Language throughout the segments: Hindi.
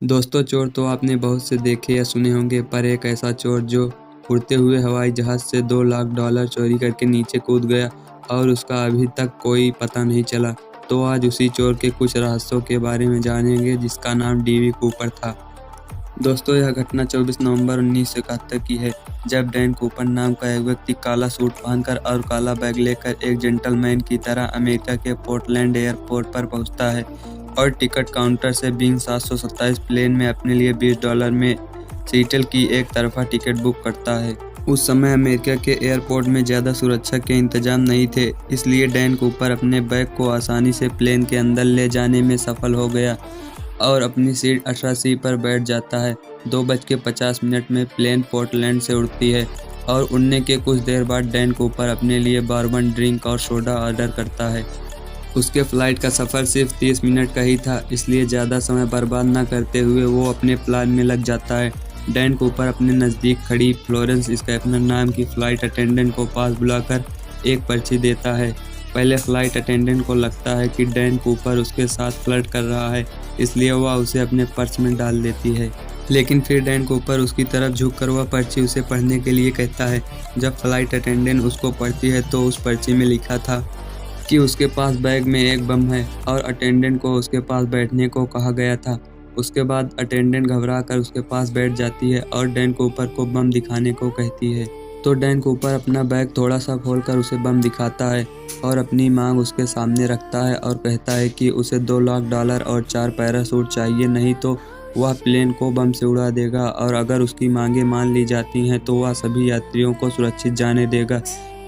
दोस्तों, चोर तो आपने बहुत से देखे या सुने होंगे, पर एक ऐसा चोर जो उड़ते हुए हवाई जहाज़ से $2 लाख चोरी करके नीचे कूद गया और उसका अभी तक कोई पता नहीं चला। तो आज उसी चोर के कुछ रहस्यों के बारे में जानेंगे, जिसका नाम डीवी कूपर था। दोस्तों, यह घटना 24 नवंबर 1971 की है, जब डैन कूपर नाम का एक व्यक्ति काला सूट पहनकर और काला बैग लेकर एक जेंटलमैन की तरह अमेरिका के पोर्टलैंड एयरपोर्ट पर पहुंचता है और टिकट काउंटर से बिंग 727 प्लेन में अपने लिए $20 में सीएटल की एक तरफा टिकट बुक करता है। उस समय अमेरिका के एयरपोर्ट में ज़्यादा सुरक्षा के इंतजाम नहीं थे, इसलिए डैन कूपर अपने बैग को आसानी से प्लेन के अंदर ले जाने में सफल हो गया और अपनी सीट 18C पर बैठ जाता है। 2:50 में प्लेन पोर्टलैंड से उड़ती है और उड़ने के कुछ देर बाद डैन कूपर अपने लिए बॉर्बन ड्रिंक और सोडा ऑर्डर करता है। उसके फ्लाइट का सफ़र सिर्फ 30 मिनट का ही था, इसलिए ज़्यादा समय बर्बाद न करते हुए वो अपने प्लान में लग जाता है। डैन कूपर अपने नज़दीक खड़ी फ्लोरेंस स्कैफनर नाम की फ़्लाइट अटेंडेंट को पास बुलाकर एक पर्ची देता है। पहले फ़्लाइट अटेंडेंट को लगता है कि डैन कूपर उसके साथ फ्लर्ट कर रहा है, इसलिए वह उसे अपने पर्स में डाल देती है। लेकिन फिर डैन कूपर उसकी तरफ झुककर वह पर्ची उसे पढ़ने के लिए कहता है। जब फ़्लाइट अटेंडेंट उसको पढ़ती है तो उस पर्ची में लिखा था कि उसके पास बैग में एक बम है और अटेंडेंट को उसके पास बैठने को कहा गया था। उसके बाद अटेंडेंट घबराकर उसके पास बैठ जाती है और डैन कूपर को बम दिखाने को कहती है। तो डैन कूपर अपना बैग थोड़ा सा खोलकर उसे बम दिखाता है और अपनी मांग उसके सामने रखता है और कहता है कि उसे $2 लाख और 4 पैराशूट चाहिए, नहीं तो वह प्लेन को बम से उड़ा देगा, और अगर उसकी मांगें मान ली जाती हैं तो वह सभी यात्रियों को सुरक्षित जाने देगा।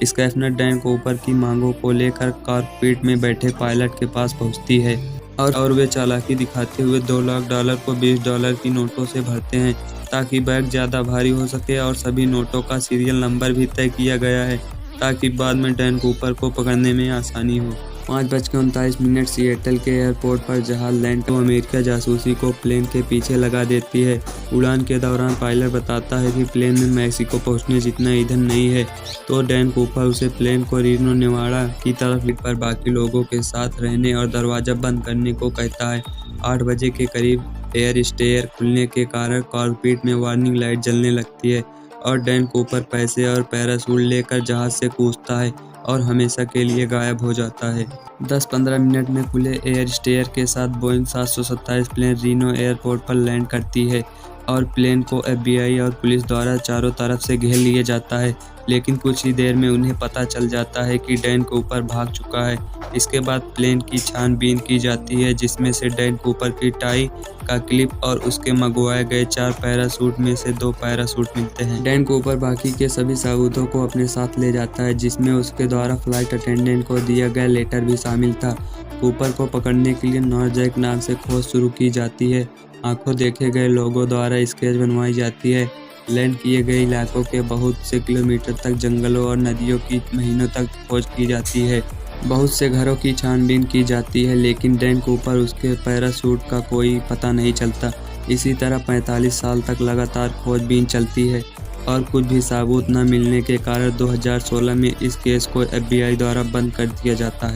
स्कैफनर डैन कूपर की मांगों को लेकर कॉकपिट में बैठे पायलट के पास पहुंचती है और वे चालाकी दिखाते हुए $2 लाख को $20 की नोटों से भरते हैं, ताकि बैग ज़्यादा भारी हो सके, और सभी नोटों का सीरियल नंबर भी तय किया गया है ताकि बाद में डैन कूपर को पकड़ने में आसानी हो। 5:39 सिएटल के एयरपोर्ट पर जहाज लैंड तो अमेरिका जासूसी को प्लेन के पीछे लगा देती है। उड़ान के दौरान पायलट बताता है कि प्लेन में मैक्सिको पहुंचने जितना ईंधन नहीं है, तो डैन कूपर उसे प्लेन को रीनो नेवाडा की तरफ पर बाकी लोगों के साथ रहने और दरवाज़ा बंद करने को कहता है। 8 बजे के करीब एयर स्टेयर खुलने के कारण कॉकपिट में वार्निंग लाइट जलने लगती है और डैन कूपर पैसे और पैराशूट लेकर जहाज से कूदता है और हमेशा के लिए गायब हो जाता है। 10-15 मिनट में खुले एयर स्टेयर के साथ बोइंग 727 प्लेन रीनो एयरपोर्ट पर लैंड करती है और प्लेन को FBI और पुलिस द्वारा चारों तरफ से घेर लिया जाता है। लेकिन कुछ ही देर में उन्हें पता चल जाता है कि डैन कूपर भाग चुका है। इसके बाद प्लेन की छानबीन की जाती है, जिसमें से डैन कूपर की टाई का क्लिप और उसके मंगवाए गए 4 पैराशूट में से 2 पैराशूट मिलते हैं। डैन कूपर बाकी के सभी सबूतों को अपने साथ ले जाता है, जिसमें उसके द्वारा फ्लाइट अटेंडेंट को दिया गया लेटर भी शामिल था। कूपर को पकड़ने के लिए नॉर्जैक नाम से खोज शुरू की जाती है। आंखों देखे गए लोगों द्वारा स्केच बनवाई जाती है। लैंड किए गए इलाकों के बहुत से किलोमीटर तक जंगलों और नदियों की महीनों तक खोज की जाती है। बहुत से घरों की छानबीन की जाती है, लेकिन डैन कूपर उसके पैराशूट का कोई पता नहीं चलता। इसी तरह 45 साल तक लगातार खोजबीन चलती है और कुछ भी सबूत न मिलने के कारण 2016 में इस केस को FBI द्वारा बंद कर दिया जाता है।